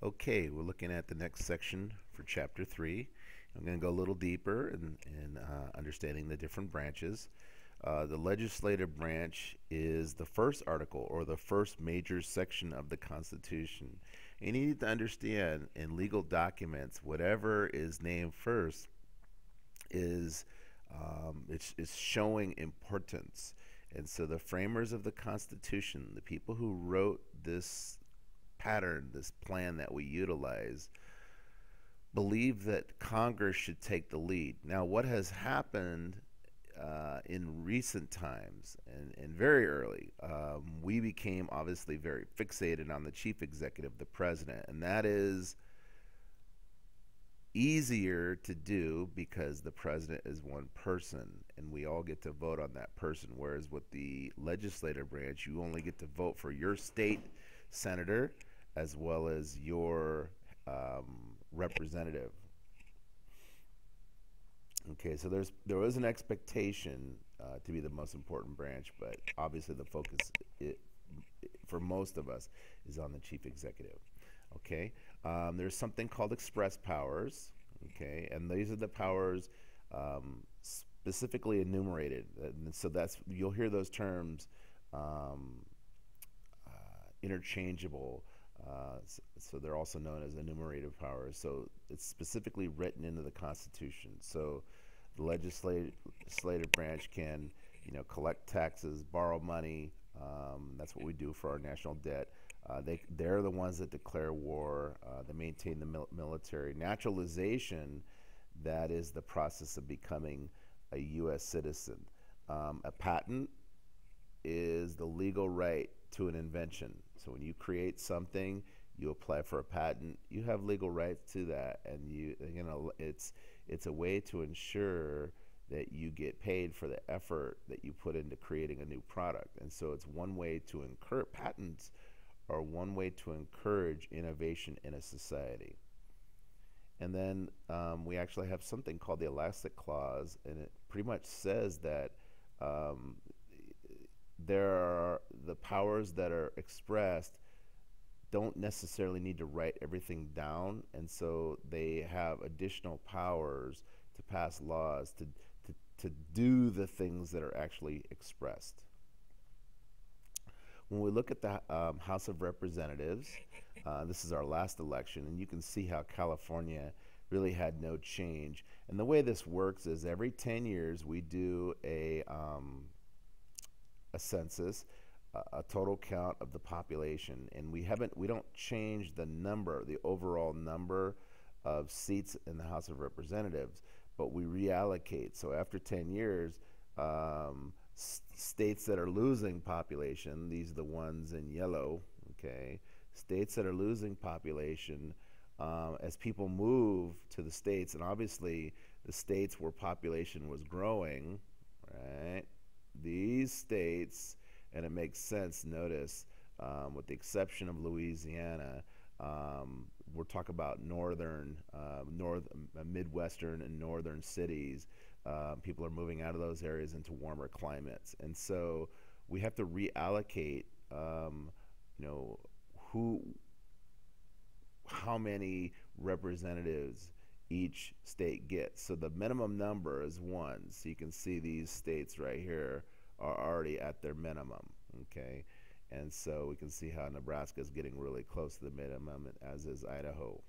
Okay, we're looking at the next section for Chapter 3. I'm going to go a little deeper in understanding the different branches. The legislative branch is the first article or the first major section of the Constitution. You need to understand in legal documents, whatever is named first is it's showing importance. And so the framers of the Constitution, the people who wrote this pattern, this plan that we utilize, believe that Congress should take the lead. Now, what has happened in recent times and very early, we became obviously very fixated on the chief executive, the president, and that is easier to do because the president is one person and we all get to vote on that person, whereas with the legislative branch you only get to vote for your state senator as well as your representative. Okay, so there was an expectation to be the most important branch, but obviously the focus for most of us is on the chief executive. Okay, there's something called express powers. Okay, and these are the powers specifically enumerated. And so that's you'll hear those terms interchangeable. So they're also known as enumerated powers. So it's specifically written into the Constitution. So the legislative branch can, collect taxes, borrow money. That's what we do for our national debt. They're the ones that declare war. They maintain the military. Naturalization, that is the process of becoming a U.S. citizen. A patent is the legal right to an invention. So when you create something, you apply for a patent, you have legal rights to that, and it's a way to ensure that you get paid for the effort that you put into creating a new product. And so it's one way to encourage patents are one way to encourage innovation in a society. And then we actually have something called the elastic clause, and it pretty much says that there are the powers that are expressed don't necessarily need to write everything down, and so they have additional powers to pass laws to do the things that are actually expressed. When we look at the House of Representatives, this is our last election, and you can see how California really had no change. And the way this works is every 10 years we do a census, a total count of the population, and we don't change the overall number of seats in the House of Representatives, but we reallocate. So after 10 years, states that are losing population, these are the ones in yellow, okay? States that are losing population, as people move to the states, and obviously the states where population was growing, right? These states, and it makes sense, notice, with the exception of Louisiana, we're talking about Midwestern and northern cities. People are moving out of those areas into warmer climates, and so we have to reallocate. How many representatives each state gets. So the minimum number is 1. So you can see these states right here are already at their minimum. Okay, and so we can see how Nebraska is getting really close to the minimum, as is Idaho.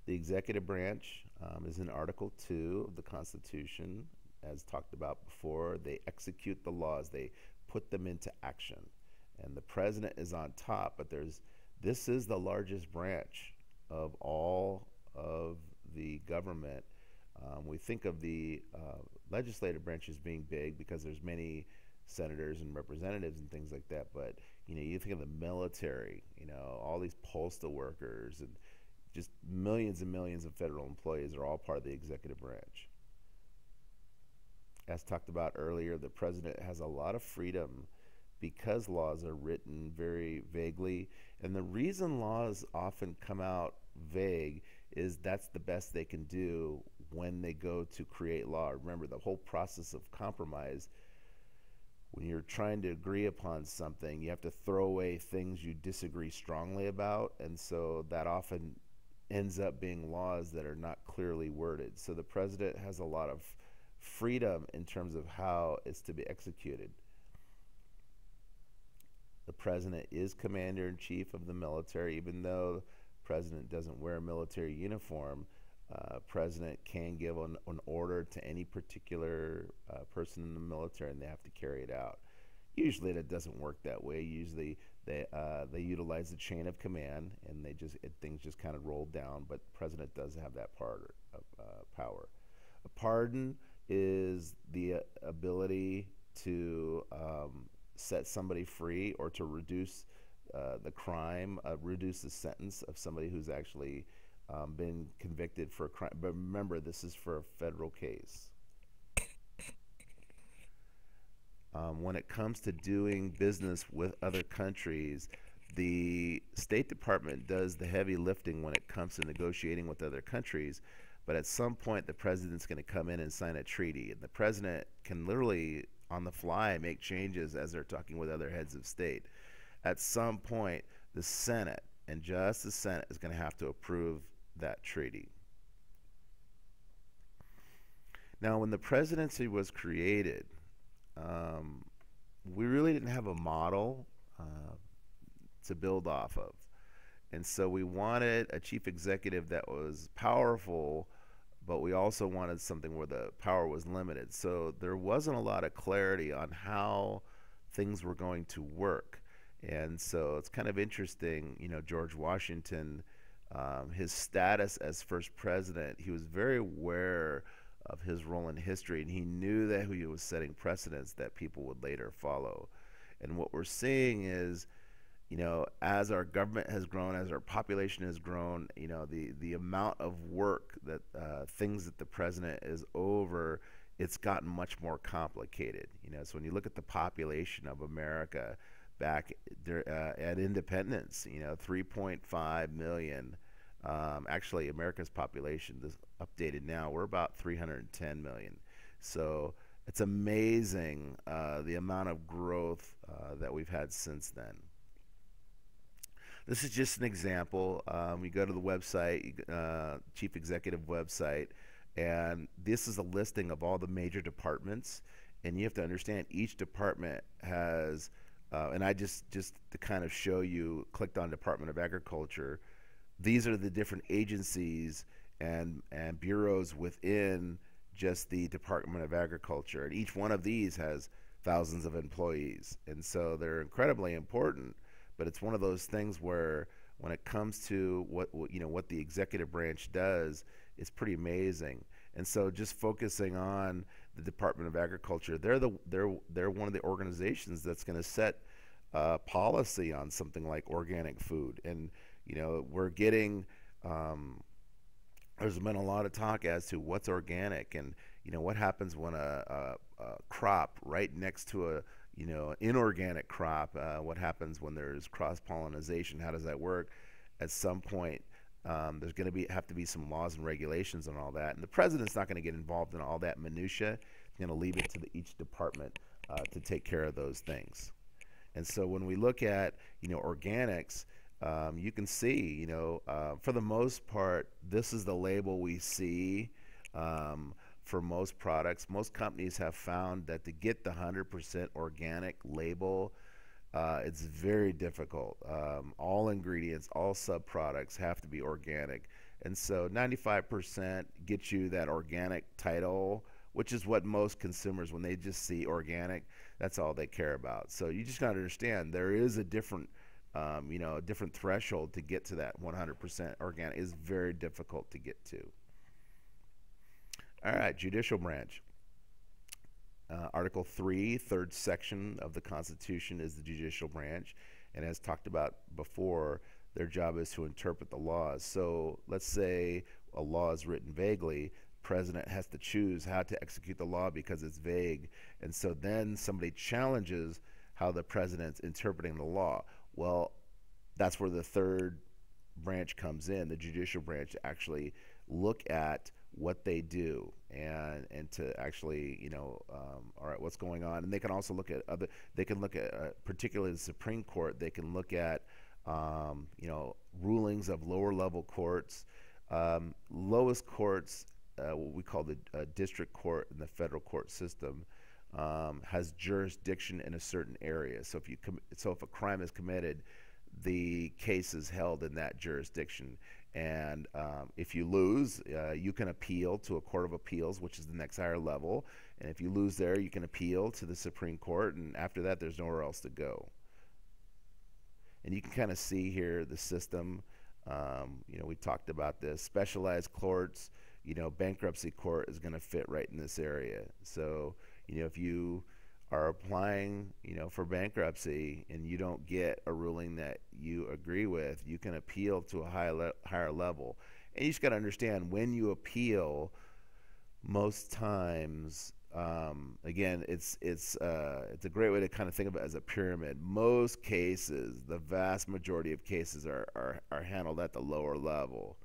The executive branch is in Article 2 of the Constitution. As talked about before, they execute the laws. They put them into action. And the president is on top, but this is the largest branch of all of the government. We think of the legislative branch as being big because there's many senators and representatives and things like that, but you think of the military, all these postal workers and just millions and millions of federal employees are all part of the executive branch. As talked about earlier, the president has a lot of freedom because laws are written very vaguely, and the reason laws often come out vague is that's the best they can do when they go to create law. Remember, the whole process of compromise when you're trying to agree upon something, you have to throw away things you disagree strongly about, and so that often ends up being laws that are not clearly worded. So the president has a lot of freedom in terms of how it's to be executed. The president is commander in chief of the military, even though the president doesn't wear a military uniform. President can give an order to any particular person in the military, and they have to carry it out. Usually, that doesn't work that way. Usually, they utilize the chain of command, and things just kind of roll down. But the president does have that part of power. A pardon is the ability to set somebody free or to reduce the crime, reduce the sentence of somebody who's actually been convicted for a crime. But remember, this is for a federal case. When it comes to doing business with other countries, the State Department does the heavy lifting when it comes to negotiating with other countries. But at some point, the president's going to come in and sign a treaty. And the president can literally, on the fly, make changes as they're talking with other heads of state. At some point, the Senate, and just the Senate, is going to have to approve that treaty. Now, when the presidency was created, we really didn't have a model to build off of. And so we wanted a chief executive that was powerful, but we also wanted something where the power was limited. So there wasn't a lot of clarity on how things were going to work. And so it's kind of interesting, George Washington, his status as first president, he was very aware of his role in history, and he knew that he was setting precedents that people would later follow. And what we're seeing is, as our government has grown, as our population has grown, the amount of work that things that the president is over, it's gotten much more complicated. So when you look at the population of America back at independence, 3.5 million. Actually, America's population, this updated now, we're about 310 million. So it's amazing the amount of growth that we've had since then. This is just an example. You go to the website, chief executive website, and this is a listing of all the major departments. And you have to understand each department has, and I just to kind of show you, clicked on Department of Agriculture. These are the different agencies and bureaus within just the Department of Agriculture. And each one of these has thousands of employees. And so they're incredibly important. But it's one of those things where when it comes to what the executive branch does, it's pretty amazing. And so just focusing on the Department of Agriculture, they're one of the organizations that's going to set policy on something like organic food. And we're getting there's been a lot of talk as to what's organic, and what happens when a crop right next to a inorganic crop, what happens when there's cross-pollination, how does that work? At some point, there's going to have to be some laws and regulations on all that, and the president's not going to get involved in all that minutia. He's going to leave it to each department to take care of those things. And so when we look at organics, you can see for the most part, this is the label we see for most products. Most companies have found that to get the 100% organic label, it's very difficult. All ingredients, all sub-products have to be organic. And so 95% gets you that organic title, which is what most consumers, when they just see organic, that's all they care about. So you just got to understand there is a different a different threshold to get to that 100% organic. Is very difficult to get to. All right, judicial branch. Article 3, third section of the Constitution is the judicial branch. And as talked about before, their job is to interpret the laws. So let's say a law is written vaguely. The president has to choose how to execute the law because it's vague. And so then somebody challenges how the president's interpreting the law. Well, that's where the third branch comes in, the judicial branch, to actually look at what they do, and to actually, all right, what's going on. And they can also look at other. They can look at, particularly the Supreme Court. They can look at, rulings of lower level courts, lowest courts, what we call the district court in the federal court system, has jurisdiction in a certain area. So if a crime is committed, the case is held in that jurisdiction. And if you lose, you can appeal to a court of appeals, which is the next higher level. And if you lose there, you can appeal to the Supreme Court. And after that, there's nowhere else to go. And you can kind of see here the system. We talked about this. Specialized courts, bankruptcy court is going to fit right in this area. So, if you are applying, for bankruptcy and you don't get a ruling that you agree with, you can appeal to a higher level. And you just got to understand, when you appeal, most times, again, it's a great way to kind of think of it as a pyramid. Most cases, the vast majority of cases are handled at the lower level,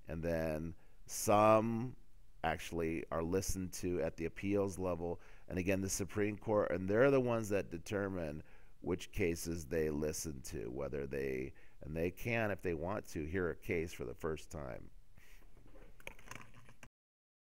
and then some actually are listened to at the appeals level. And again, the Supreme Court, and they're the ones that determine which cases they listen to, and they can, if they want to, hear a case for the first time.